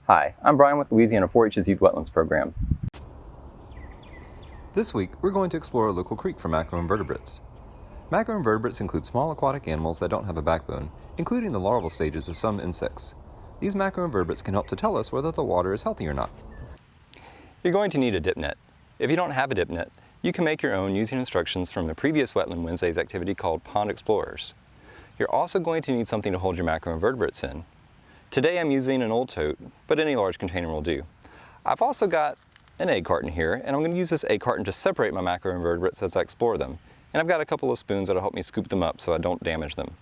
Hi, I'm Brian with Louisiana 4-H's Youth Wetlands Program. This week, we're going to explore a local creek for macroinvertebrates. Macroinvertebrates include small aquatic animals that don't have a backbone, including the larval stages of some insects. These macroinvertebrates can help to tell us whether the water is healthy or not. You're going to need a dip net. If you don't have a dip net, you can make your own using instructions from a previous Wetland Wednesdays activity called Pond Explorers. You're also going to need something to hold your macroinvertebrates in. Today I'm using an old tote, but any large container will do. I've also got an egg carton here, and I'm going to use this egg carton to separate my macroinvertebrates as I explore them. And I've got a couple of spoons that'll help me scoop them up so I don't damage them.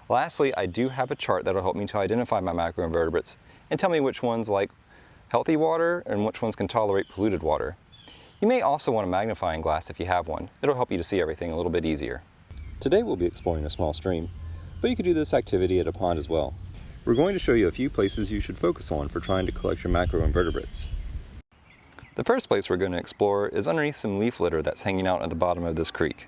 Lastly, I do have a chart that'll help me to identify my macroinvertebrates and tell me which ones like healthy water and which ones can tolerate polluted water. You may also want a magnifying glass if you have one. It'll help you to see everything a little bit easier. Today we'll be exploring a small stream, but you could do this activity at a pond as well. We're going to show you a few places you should focus on for trying to collect your macroinvertebrates. The first place we're going to explore is underneath some leaf litter that's hanging out at the bottom of this creek.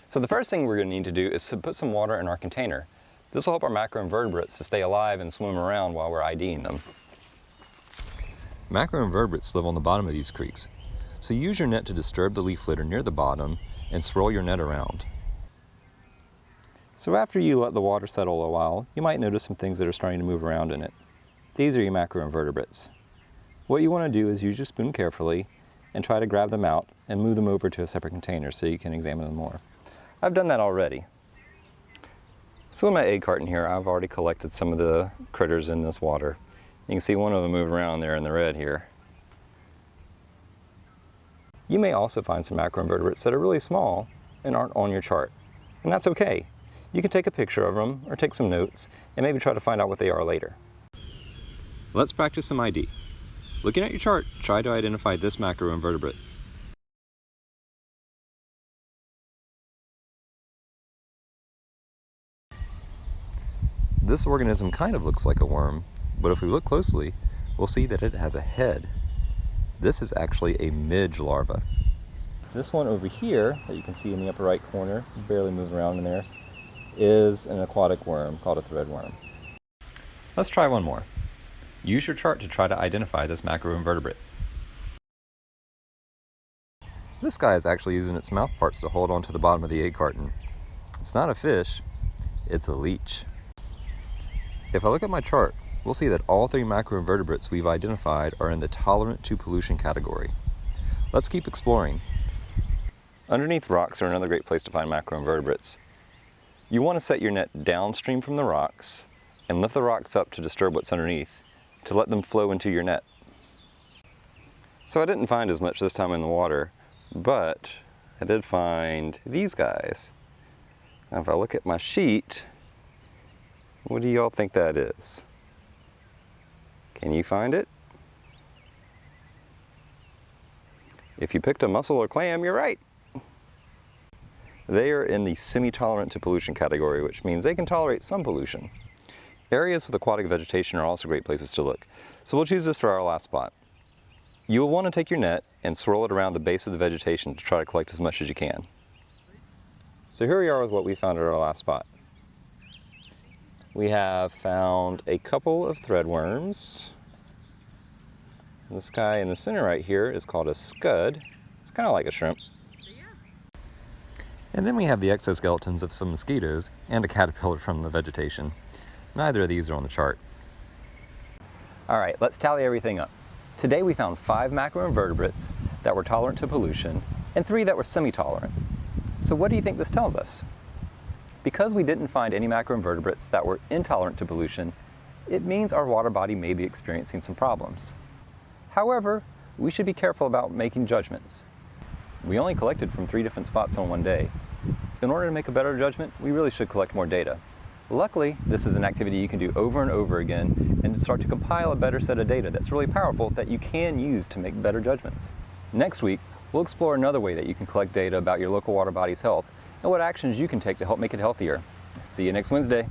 So the first thing we're going to need to do is to put some water in our container. This will help our macroinvertebrates to stay alive and swim around while we're IDing them. Macroinvertebrates live on the bottom of these creeks, so use your net to disturb the leaf litter near the bottom and swirl your net around. So after you let the water settle a while, you might notice some things that are starting to move around in it. These are your macroinvertebrates. What you want to do is use your spoon carefully and try to grab them out and move them over to a separate container so you can examine them more. I've done that already. So in my egg carton here, I've already collected some of the critters in this water. You can see one of them moving around there in the red here. You may also find some macroinvertebrates that are really small and aren't on your chart, and that's okay. You can take a picture of them or take some notes and maybe try to find out what they are later. Let's practice some ID. Looking at your chart, try to identify this macroinvertebrate. This organism kind of looks like a worm, but if we look closely, we'll see that it has a head. This is actually a midge larva. This one over here, that you can see in the upper right corner, barely moving around in there, is an aquatic worm called a threadworm. Let's try one more. Use your chart to try to identify this macroinvertebrate. This guy is actually using its mouth parts to hold onto the bottom of the egg carton. It's not a fish, it's a leech. If I look at my chart, we'll see that all three macroinvertebrates we've identified are in the tolerant to pollution category. Let's keep exploring. Underneath rocks are another great place to find macroinvertebrates. You want to set your net downstream from the rocks and lift the rocks up to disturb what's underneath to let them flow into your net. So I didn't find as much this time in the water, but I did find these guys. Now if I look at my sheet, what do y'all think that is? Can you find it? If you picked a mussel or clam, you're right. They are in the semi-tolerant to pollution category, which means they can tolerate some pollution. Areas with aquatic vegetation are also great places to look, so we'll choose this for our last spot. You will want to take your net and swirl it around the base of the vegetation to try to collect as much as you can. So here we are with what we found at our last spot. We have found a couple of threadworms. This guy in the center right here is called a scud. It's kind of like a shrimp. And then we have the exoskeletons of some mosquitoes and a caterpillar from the vegetation. Neither of these are on the chart. All right, let's tally everything up. Today we found 5 macroinvertebrates that were tolerant to pollution and 3 that were semi-tolerant. So what do you think this tells us? Because we didn't find any macroinvertebrates that were intolerant to pollution, it means our water body may be experiencing some problems. However, we should be careful about making judgments. We only collected from 3 different spots on one day. In order to make a better judgment, we really should collect more data. Luckily, this is an activity you can do over and over again and start to compile a better set of data that's really powerful that you can use to make better judgments. Next week, we'll explore another way that you can collect data about your local water body's health and what actions you can take to help make it healthier. See you next Wednesday.